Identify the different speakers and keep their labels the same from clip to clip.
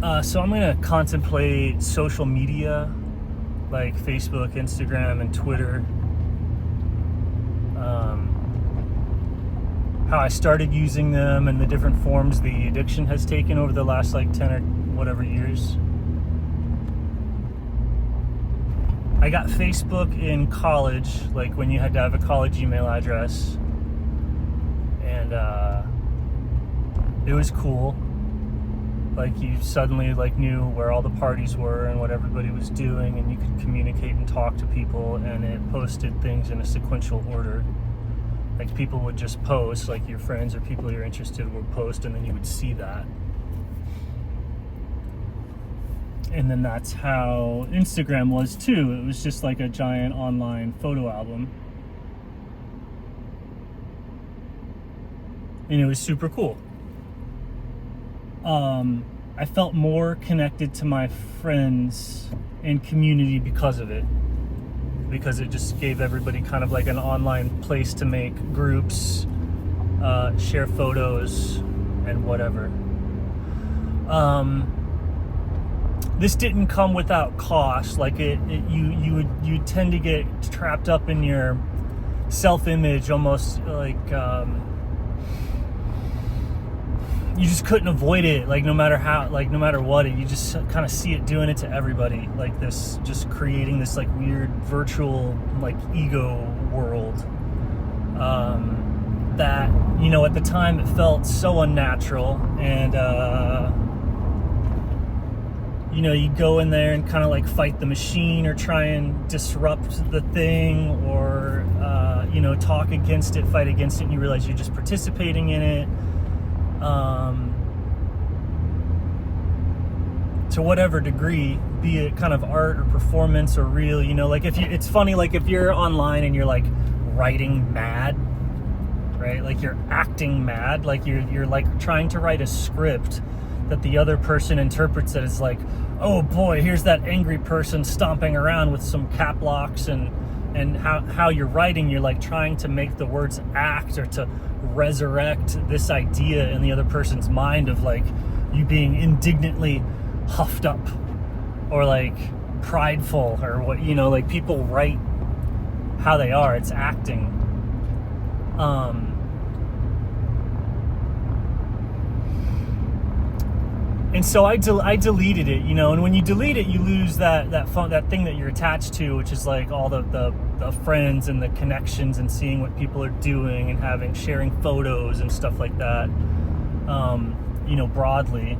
Speaker 1: So I'm gonna contemplate social media like Facebook, Instagram, and Twitter. How I started using them and the different forms the addiction has taken over the last like 10 or whatever years. I got Facebook in college, like when you had to have a college email address, and it was cool. Like you suddenly like knew where all the parties were and what everybody was doing, and you could communicate and talk to people, and it posted things in a sequential order. Like people would just post, like your friends or people you're interested would post, and then you would see that. And then that's how Instagram was too. It was just like a giant online photo album. And it was super cool. I felt more connected to my friends and community because of it. Because it just gave everybody kind of like an online place to make groups, share photos, and whatever. This didn't come without cost. Like you tend to get trapped up in your self-image, almost like you just couldn't avoid it. Like no matter what, you just kind of see it doing it to everybody. Like this, just creating this like weird virtual like ego world. That, you know, at the time it felt so unnatural, and you know, you go in there and kind of like fight the machine or try and disrupt the thing, or you know, talk against it, fight against it, and you realize you're just participating in it. To whatever degree, be it kind of art or performance or real, you know, like it's funny, like if you're online and you're like writing mad, right? Like you're acting mad, like you're like trying to write a script that the other person interprets it as like, oh boy, here's that angry person stomping around with some cap locks, and how you're writing, you're like trying to make the words act or to resurrect this idea in the other person's mind of like you being indignantly huffed up or like prideful, or what, you know, like people write how they are, it's acting. And so I deleted it, you know, and when you delete it, you lose that thing that you're attached to, which is like all the friends and the connections and seeing what people are doing and sharing photos and stuff like that, you know, broadly.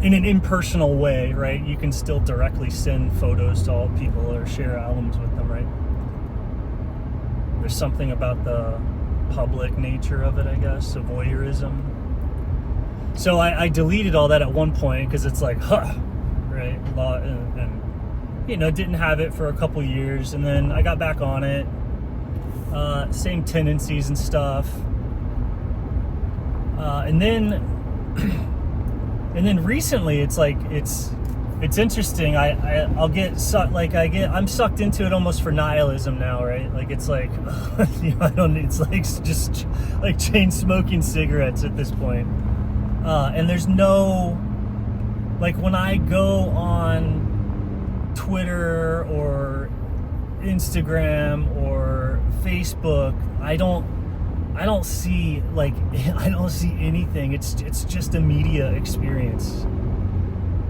Speaker 1: In an impersonal way, right? You can still directly send photos to all people or share albums with them, right? There's something about the public nature of it, I guess, of voyeurism. So I deleted all that at one point because it's like, right? And you know, didn't have it for a couple years, and then I got back on it. Same tendencies and stuff. And then recently, it's like it's interesting. I'm sucked into it almost for nihilism now, right? Like it's like, you know, it's like just like chain smoking cigarettes at this point. And there's no, like when I go on Twitter or Instagram or Facebook, I don't see like I don't see anything. It's just a media experience.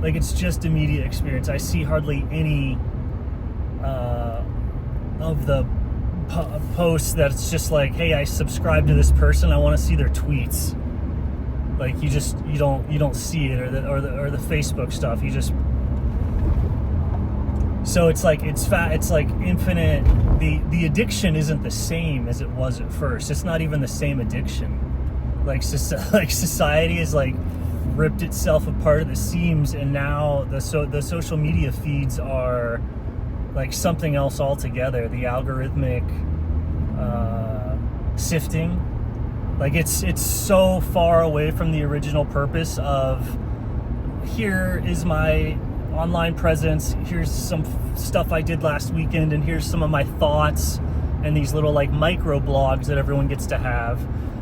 Speaker 1: Like it's just a media experience. I see hardly any of the posts that's just like, hey, I subscribe to this person, I want to see their tweets. Like you don't see it, or the Facebook stuff. You just, so it's like it's like infinite. The addiction isn't the same as it was at first. It's not even the same addiction. Like society is like ripped itself apart at the seams, and now the social media feeds are like something else altogether. The algorithmic sifting, like it's so far away from the original purpose of, here is my online presence, here's some stuff I did last weekend, and here's some of my thoughts, and these little like micro blogs that everyone gets to have,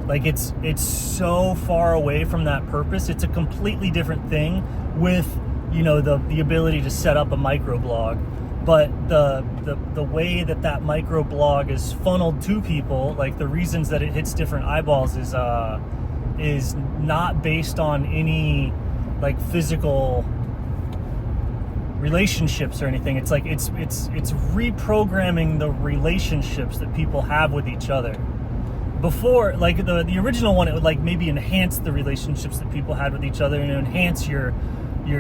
Speaker 1: Like it's so far away from that purpose. It's a completely different thing with, you know, the ability to set up a microblog. But the way that microblog is funneled to people, like the reasons that it hits different eyeballs is not based on any like physical relationships or anything. It's like it's reprogramming the relationships that people have with each other. Before, like the original one, it would like maybe enhance the relationships that people had with each other and enhance your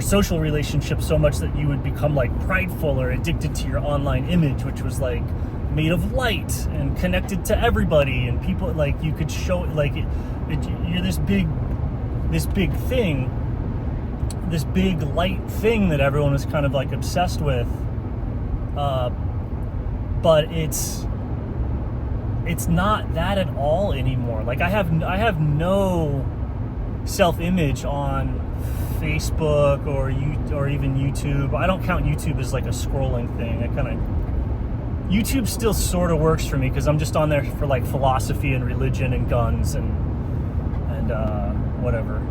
Speaker 1: social relationships so much that you would become like prideful or addicted to your online image, which was like made of light and connected to everybody, and people like you could show like you're this big thing, this big light thing that everyone is kind of like obsessed with, but it's not that at all anymore. Like I have no self-image on Facebook or even YouTube. I don't count YouTube as like a scrolling thing. YouTube still sort of works for me because I'm just on there for like philosophy and religion and guns and whatever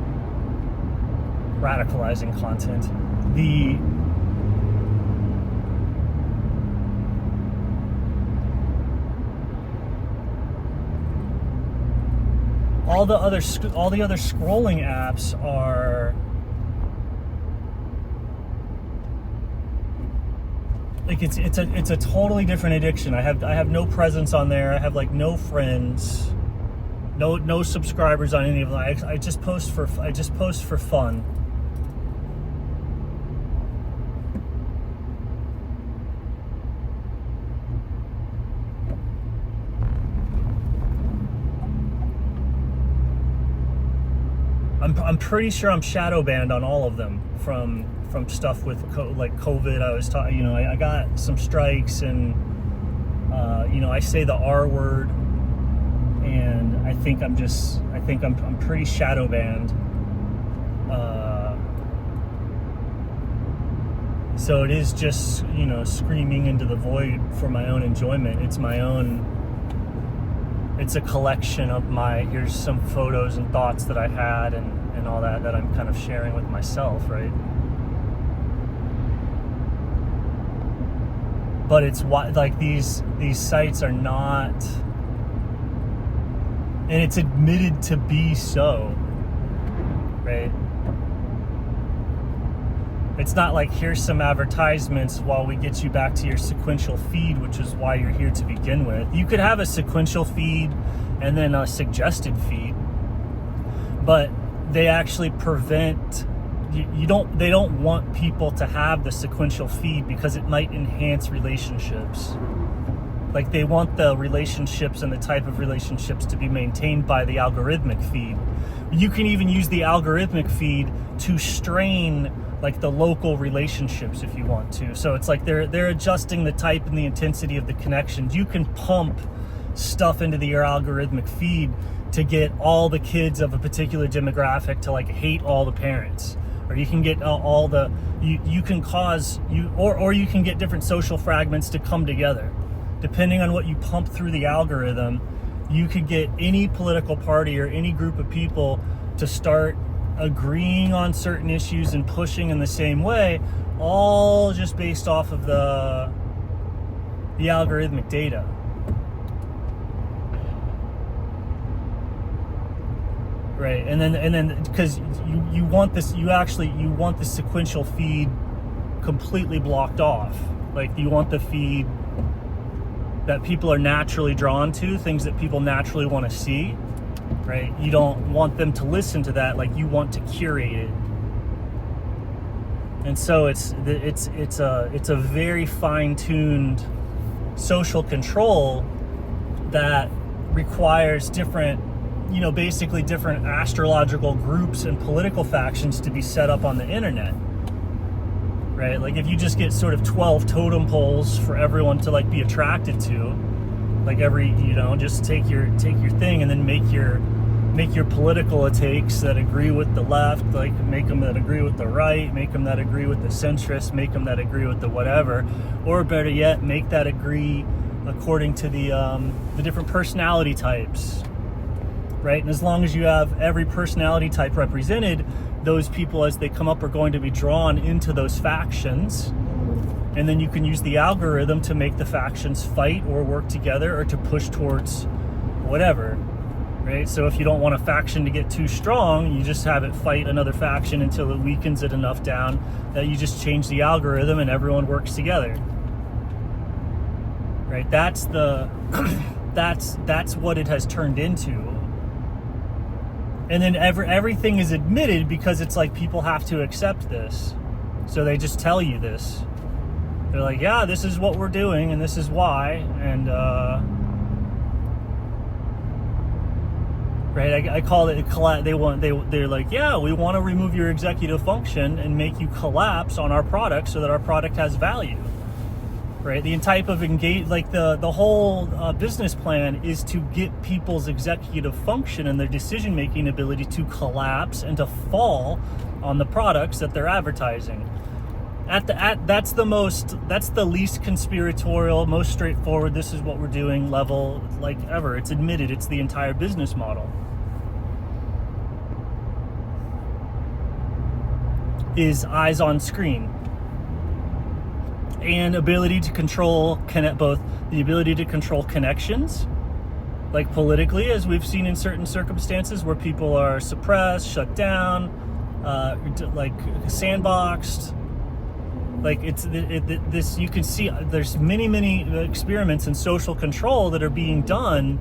Speaker 1: radicalizing content. All the other scrolling apps are like it's a totally different addiction. I have no presence on there. I have like no friends, no subscribers on any of them. I just post for fun. I'm pretty sure I'm shadow banned on all of them from stuff with like COVID. I was talking, you know, I got some strikes and you know, I say the R word, and I think I'm pretty shadow banned. So it is just, you know, screaming into the void for my own enjoyment. It's a collection of here's some photos and thoughts that I had and all that I'm kind of sharing with myself, right? But it's like these sites are not, and it's admitted to be so, right? It's not like here's some advertisements while we get you back to your sequential feed, which is why you're here to begin with. You could have a sequential feed and then a suggested feed, but they actually prevent they don't want people to have the sequential feed because it might enhance relationships. Like they want the relationships and the type of relationships to be maintained by the algorithmic feed. You can even use the algorithmic feed to strain like the local relationships if you want to. So it's like they're adjusting the type and the intensity of the connections. You can pump stuff into your algorithmic feed to get all the kids of a particular demographic to like hate all the parents, or you can get you can get different social fragments to come together. Depending on what you pump through the algorithm, you could get any political party or any group of people to start agreeing on certain issues and pushing in the same way, all just based off of the algorithmic data. Right, and then because you want the sequential feed completely blocked off. Like you want the feed that people are naturally drawn to, things that people naturally want to see, right? You don't want them to listen to that, like you want to curate it. And so it's a very fine-tuned social control that requires different, you know, basically different astrological groups and political factions to be set up on the internet, right? Like if you just get sort of 12 totem poles for everyone to like be attracted to, like just take your thing and then make your political takes that agree with the left, like make them that agree with the right, make them that agree with the centrist, make them that agree with the whatever, or better yet, make that agree according to the different personality types. right? And as long as you have every personality type represented, those people as they come up are going to be drawn into those factions. And then you can use the algorithm to make the factions fight or work together or to push towards whatever, right? So if you don't want a faction to get too strong, you just have it fight another faction until it weakens it enough down that you just change the algorithm and everyone works together, right? That's the that's what it has turned into. And then everything is admitted because it's like people have to accept this. So they just tell you this. They're like, yeah, this is what we're doing and this is why. And, right, I call it, they're like, yeah, we want to remove your executive function and make you collapse on our product so that our product has value. Right, the type of the whole business plan is to get people's executive function and their decision-making ability to collapse and to fall on the products that they're advertising. That's the least conspiratorial, most straightforward, this is what we're doing level like ever. It's admitted, it's the entire business model. Is eyes on screen. And ability to control both the ability to control connections, like politically, as we've seen in certain circumstances where people are suppressed, shut down, like sandboxed. Like this, you can see there's many experiments in social control that are being done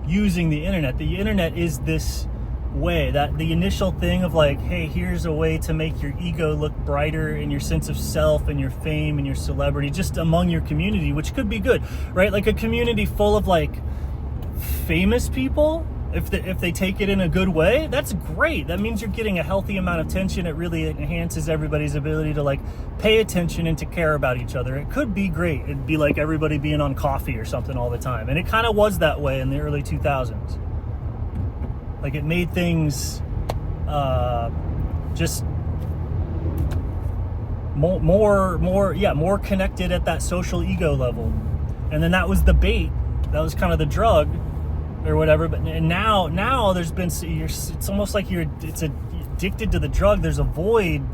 Speaker 1: using the internet. The internet is this way, that the initial thing of like, hey, here's a way to make your ego look brighter and your sense of self and your fame and your celebrity just among your community, which could be good, right? Like a community full of like famous people, if they take it in a good way, that's great. That means you're getting a healthy amount of attention. It really enhances everybody's ability to like pay attention and to care about each other. It could be great. It'd be like everybody being on coffee or something all the time, and it kind of was that way in the early 2000s. Like it made things just more connected at that social ego level. And then that was the bait. That was kind of the drug or whatever. But now there's been, it's almost like it's addicted to the drug. There's a void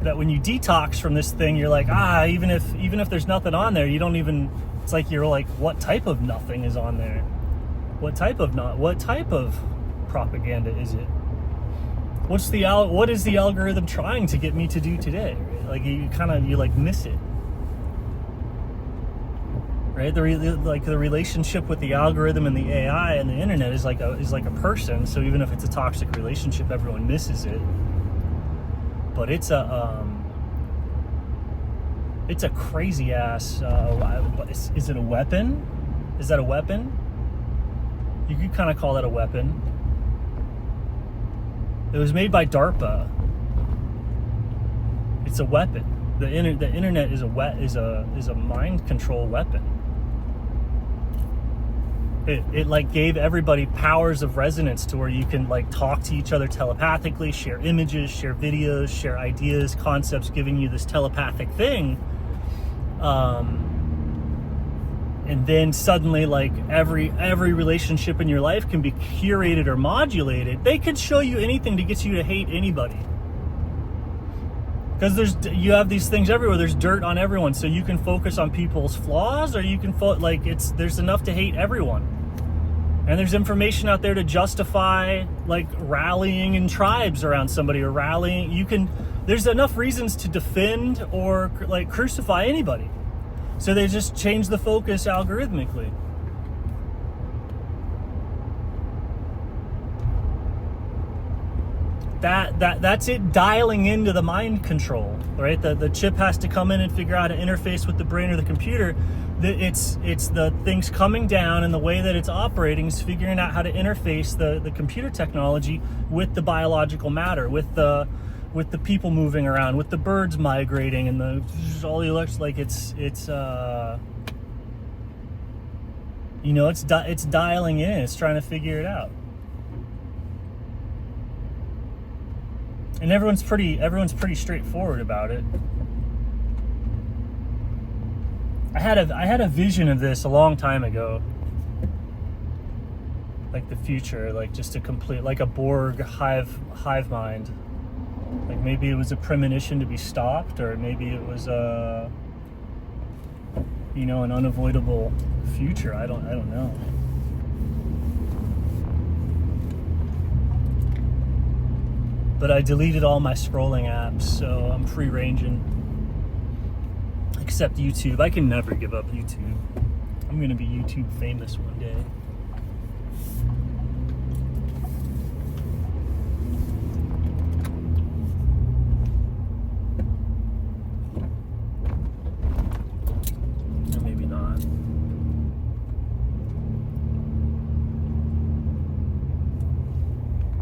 Speaker 1: that when you detox from this thing, you're like, even if there's nothing on there, you don't even, it's like you're like, what type of nothing is on there? What type of propaganda is it? What is the algorithm trying to get me to do today? Right? Like you miss it, right? The relationship with the algorithm and the AI and the internet is like a person. So even if it's a toxic relationship, everyone misses it. But it's a crazy ass. Is it a weapon? Is that a weapon? You could kind of call that a weapon. It was made by DARPA. It's a weapon. The internet is a mind control weapon. It like gave everybody powers of resonance to where you can like talk to each other telepathically, share images, share videos, share ideas, concepts, giving you this telepathic thing. And then suddenly, like every relationship in your life can be curated or modulated. They could show you anything to get you to hate anybody. Because you have these things everywhere. There's dirt on everyone, so you can focus on people's flaws, or you can there's enough to hate everyone. And there's information out there to justify like rallying in tribes around somebody or rallying. There's enough reasons to defend or like crucify anybody. So they just change the focus algorithmically. That's it dialing into the mind control, right? The chip has to come in and figure out how to interface with the brain or the computer. It's the things coming down, and the way that it's operating is figuring out how to interface the computer technology with the biological matter, with the people moving around, with the birds migrating, and all the electric, like it's dialing in. It's trying to figure it out, and everyone's pretty straightforward about it. I had a vision of this a long time ago. like the future, like just a complete, like a Borg hive mind. Like maybe it was a premonition to be stopped, or maybe it was you know, an unavoidable future. I don't know. But I deleted all my scrolling apps, so I'm free ranging. Except YouTube. I can never give up YouTube. I'm gonna be YouTube famous one day.